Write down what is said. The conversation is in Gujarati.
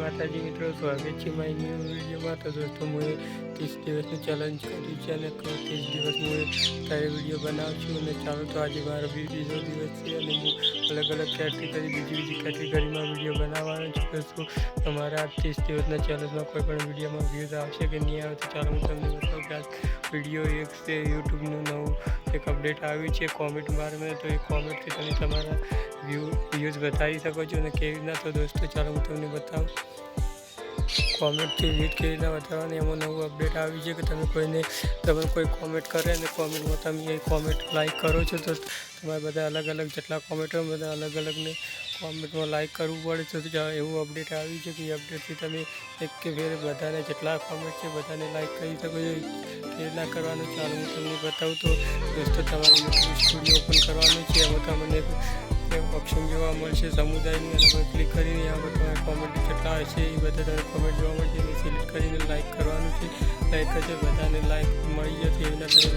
માતાજી મિત્રો, સ્વાગત છે મારી ન્યૂ વિડીયોમાં। તો દોસ્તો હું 30 દિવસનું ચેલેન્જ કર્યું છે અને 30 દિવસ હું ત્યારે વિડીયો બનાવું છું અને ચાલો તો આજે મારો બીજો દિવસ છે અને હું અલગ અલગ કેટેગરી બીજી કેટેગરીમાં વિડીયો બનાવવાનો છું। દોસ્તો તમારા 30 દિવસના ચેલેન્જમાં કોઈ પણ વિડીયોમાં વ્યૂઝ આવશે કે નહીં આવે તો ચાલો હું તમને બતાવું કે આ વિડીયો એક છે યુટ્યુબનું નવું એક અપડેટ આવ્યું છે કોમેન્ટ બારમાં। તો એ કોમેન્ટથી તમે તમારા વ્યૂઝ બતાવી શકો છો અને કેવી રીતના। તો દોસ્તો ચાલો હું તમને બતાવું કોમેન્ટથી વ્યૂઝ કેવી રીતના બતાવવાની। એમાં નવું અપડેટ આવ્યું છે કે તમે કોઈ કોમેન્ટ કરે અને કોમેન્ટમાં તમે એ કોમેન્ટ લાઈક કરો છો તો તમારે બધા અલગ અલગ જેટલા કોમેન્ટ હોય બધા અલગ અલગને કોમેન્ટમાં લાઈક કરવું પડે। તો એવું અપડેટ આવ્યું છે કે એ અપડેટથી તમે એક કે બે બધાને જેટલા કોમેન્ટ છે બધાને લાઈક કરી શકો છો। કેવી રીતના કરવાનું ચાલો હું તમને બતાવું। તો દોસ્તો તમારે યુટ્યુબ સ્ટુડિયો ઓપન કરવાનું છે। એમાં તમને એક ઓપ્શન જોવા મળશે સમુદાયની, એના પર ક્લિક કરીને આ બધા કોમેન્ટ જેટલા હશે એ બધા તમને કોમેન્ટ જોવા મળશે। એને સિલેક્ટ કરીને લાઈક કરવાનું છે। લાઈક કરશે બધાને લાઈક મળી જશે એના તમે